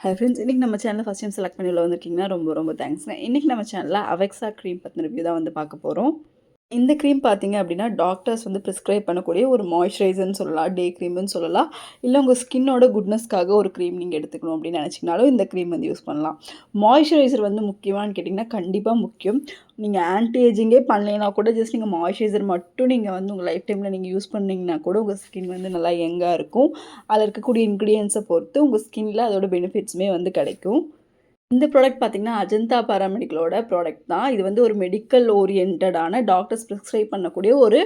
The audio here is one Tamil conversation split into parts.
ஹை ஃப்ரெண்ட்ஸ், இன்றைக்கி நம்ம சேனலில் ஃபஸ்ட் டைம் செலக்ட் பண்ணி உள்ள வந்திருக்கீங்கன்னா ரொம்ப தேங்க்ஸ்ங்க. இன்றைக்கி நம்ம சேனலில் அவெக்ஸா க்ரீம் பற்றின ரிவ்யூ தான் வந்து பார்க்க போகிறோம். இந்த க்ரீம் பார்த்தீங்க அப்படின்னா டாக்டர்ஸ் வந்து ப்ரிஸ்கிரைப் பண்ணக்கூடிய ஒரு மாய்ஸ்சரைசர்னு சொல்லலாம், டே க்ரீம்னு சொல்லலாம். இல்லை உங்கள் ஸ்கின்னோட குட்னஸ்க்காக ஒரு க்ரீம் நீங்கள் எடுத்துக்கணும் அப்படின்னு நினச்சிங்கனாலும் இந்த க்ரீம் வந்து யூஸ் பண்ணலாம். மாய்ஸ்சரைசர் வந்து முக்கியமானு கேட்டிங்கன்னா கண்டிப்பாக முக்கியம். நீங்கள் ஆன்டி ஏஜிங்கே பண்ணலைன்னா கூட ஜஸ்ட் நீங்கள் மாய்ஸ்சரைசர் மட்டும் நீங்கள் வந்து உங்கள் லைஃப் டைமில் நீங்கள் யூஸ் பண்ணிங்கன்னா கூட உங்கள் ஸ்கின் வந்து நல்லா யங்காக இருக்கும். அதில் இருக்கக்கூடிய இன்க்ரீடியன்ஸை பொறுத்து உங்கள் ஸ்கின்னில் அதோட பெனிஃபிட்ஸுமே வந்து கிடைக்கும். இந்த ப்ராடக்ட் பார்த்தீங்கன்னா அஜந்தா பாராமெடிக்கலோட ப்ராடக்ட் தான். இது வந்து ஒரு மெடிக்கல் ஓரியன்டான டாக்டர்ஸ் ப்ரிஸ்கிரைப் பண்ணக்கூடிய ஒரு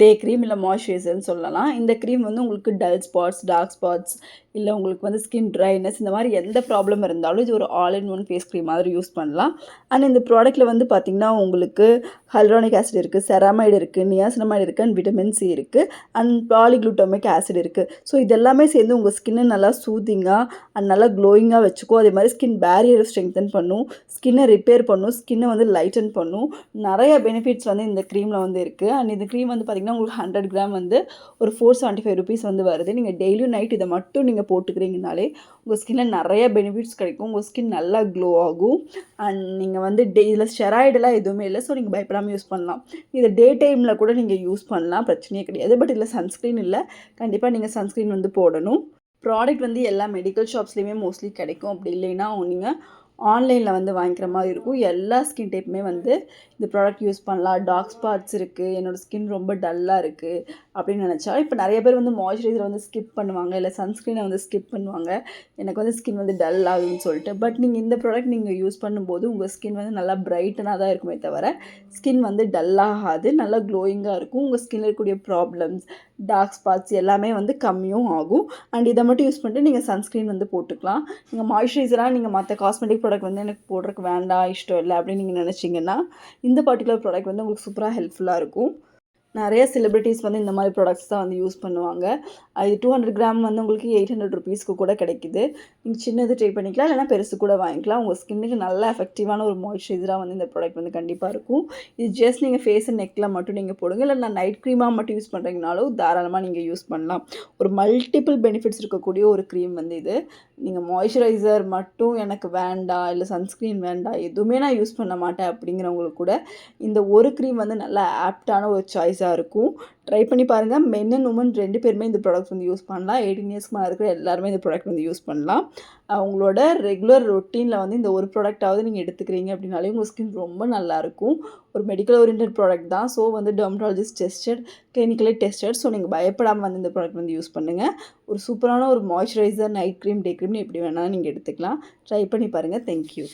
டே க்ரீம் இல்லை மாய்ஸ்சரைசர்னு சொல்லலாம். இந்த க்ரீம் வந்து உங்களுக்கு டல் ஸ்பாட்ஸ், டார்க் ஸ்பாட்ஸ், இல்லை உங்களுக்கு வந்து ஸ்கின் ட்ரைனஸ் இந்த மாதிரி எந்த ப்ராப்ளம் இருந்தாலும் இது ஒரு all in one face cream மாதிரி யூஸ் பண்ணலாம். அண்ட் இந்த ப்ராடக்ட்டில் வந்து பார்த்திங்கன்னா உங்களுக்கு ஹைலூரானிக் ஆசிட் இருக்குது, செராமைடு இருக்குது, நியாசினமைடு இருக்குது, அண்ட் விட்டமின் சி இருக்குது, அண்ட் பாலிக்ளூட்டமிக் ஆசிட் இருக்குது. ஸோ இதெல்லாமே சேர்ந்து உங்கள் ஸ்கின்னை நல்லா சூதிங்காக அண்ட் நல்லா க்ளோயிங்காக வச்சுக்கும். அதே மாதிரி ஸ்கின் பேரியரை ஸ்ட்ரெங்தன் பண்ணும், ஸ்கின்னை ரிப்பேர் பண்ணும், ஸ்கின்னை வந்து லைட்டன் பண்ணும். நிறைய பெனிஃபிட்ஸ் வந்து இந்த க்ரீமில் வந்து இருக்குது. அண்ட் இந்த க்ரீம் வந்து பார்த்திங்கன்னா உங்களுக்கு 100 கிராம் வந்து ஒரு 475 ருபீஸ் வந்து வருது. நீங்கள் டெய்லியும் நைட் இதை மட்டும் நீங்கள் போட்டுக்கிறீங்கனாலே உங்கள் ஸ்கின்னில் நிறைய பெனிஃபிட்ஸ் கிடைக்கும். உங்கள் ஸ்கின் நல்லா க்ளோ ஆகும். அண்ட் நீங்கள் வந்து இதில் ஸ்டெராய்டெல்லாம் எதுவுமே இல்லை, ஸோ நீங்கள் பயப்படாமல் யூஸ் பண்ணலாம். இதை டே டைமில் கூட நீங்கள் யூஸ் பண்ணலாம், பிரச்சனையே கிடையாது. பட் இதில் சன்ஸ்க்ரீன் இல்லை, கண்டிப்பாக நீங்கள் சன்ஸ்க்ரீன் வந்து போடணும். ப்ராடக்ட் வந்து எல்லா மெடிக்கல் ஷாப்ஸ்லேயுமே மோஸ்ட்லி கிடைக்கும். அப்படி இல்லைன்னா நீங்கள் ஆன்லைனில் வந்து வாங்கிக்கிற மாதிரி இருக்கும். எல்லா ஸ்கின் டைப்புமே வந்து இந்த ப்ராடக்ட் யூஸ் பண்ணலாம். டார்க் ஸ்பாட்ஸ் இருக்குது, என்னோடய ஸ்கின் ரொம்ப டல்லாக இருக்குது அப்படின்னு நினச்சா இப்போ நிறைய பேர் வந்து மாய்ஸ்சரைசரை வந்து ஸ்கிப் பண்ணுவாங்க, இல்லை சன்ஸ்க்ரீனை வந்து ஸ்கிப் பண்ணுவாங்க, எனக்கு வந்து ஸ்கின் வந்து டல் ஆகுதுன்னு சொல்லிட்டு. பட் நீங்கள் இந்த ப்ராடக்ட் நீங்கள் யூஸ் பண்ணும்போது உங்கள் ஸ்கின் வந்து நல்லா பிரைட்டனாக தான் இருக்குமே தவிர ஸ்கின் வந்து டல்லாகாது, நல்லா க்ளோயிங்காக இருக்கும். உங்கள் ஸ்கின்னில் இருக்கக்கூடிய ப்ராப்ளம்ஸ், டார்க் ஸ்பாட்ஸ் எல்லாமே வந்து கம்மியும் ஆகும். அண்ட் இதை மட்டும் யூஸ் பண்ணிட்டு நீங்கள் சன்ஸ்க்ரீன் வந்து போட்டுக்கலாம். நீங்கள் மாய்ஸ்சரைசராக நீங்கள் மற்ற காஸ்மெட்டிக் ப்ராடக்ட் வந்து எனக்கு போடுறதுக்கு வேண்டாம், இஷ்டம் இல்லை அப்படின்னு நீங்கள் நினச்சிங்கன்னா இந்த பர்டிகுலர் ப்ராடக்ட் வந்து உங்களுக்கு சூப்பராக ஹெல்ப்ஃபுல்லாக இருக்கும். நிறைய செலிப்ரிட்டிஸ் வந்து இந்த மாதிரி ப்ராடக்ட்ஸ் தான் வந்து யூஸ் பண்ணுவாங்க. அது 200 கிராம் வந்து உங்களுக்கு 800 ருபீஸ்க்கு கூட கிடைக்குது. நீங்கள் சின்னது ட்ரை பண்ணிக்கலாம், இல்லைனா பெருசு கூட வாங்கிக்கலாம். உங்கள் ஸ்கின்னுக்கு நல்ல எஃபெக்டிவான ஒரு மாய்ஸ்சரைசராக வந்து இந்த ப்ராடக்ட் வந்து கண்டிப்பாக இருக்கும். இது ஜஸ்ட் நீங்கள் ஃபேஸ் அண்ட் நெக்கில் மட்டும் நீங்கள் போடுங்க, இல்லை நான் நைட் க்ரீமாக மட்டும் யூஸ் பண்ணுறீங்கனாலும் தாராளமாக நீங்கள் யூஸ் பண்ணலாம். ஒரு மல்டிபிள் பெனிஃபிட்ஸ் இருக்கக்கூடிய ஒரு க்ரீம் வந்து இது. நீங்கள் மாய்ஸ்சரைசர் மட்டும் எனக்கு வேண்டாம், இல்லை சன்ஸ்க்ரீன் வேண்டாம், எதுவுமே நான் யூஸ் பண்ண மாட்டேன் அப்படிங்கிறவங்களுக்கு கூட இந்த ஒரு க்ரீம் வந்து நல்லா ஆப்டான ஒரு சாய்ஸாக இருக்கும். ட்ரை பண்ணி பாருங்கள். மென் அண்ட் உமன் 2 பேருமே இந்த ப்ராடக்ட் வந்து யூஸ் பண்ணலாம். 18 இயர்ஸ்க்கு மேலே இருக்கிற எல்லாருமே இந்த ப்ராடக்ட் வந்து யூஸ் பண்ணலாம். அவங்களோட ரெகுலர் ரொட்டீனில் வந்து இந்த ஒரு ப்ராடக்டாவது நீங்கள் எடுத்துக்கிறீங்க அப்படின்னாலே உங்கள் ஸ்கின் ரொம்ப நல்லாயிருக்கும். ஒரு மெடிக்கல் ஓரியன்ட் ப்ராடக்ட் தான். ஸோ வந்து dermatologist tested, clinically tested. So நீங்கள் பயப்படாமல் வந்து இந்த ப்ராடக்ட் வந்து யூஸ் பண்ணுங்கள். ஒரு சூப்பரான ஒரு மாய்ஸ்சரைசர், நைட் க்ரீம், டே க்ரீம்னு எப்படி வேணாலும் நீங்கள் எடுத்துக்கலாம். ட்ரை பண்ணி பாருங்கள். தேங்க்யூ.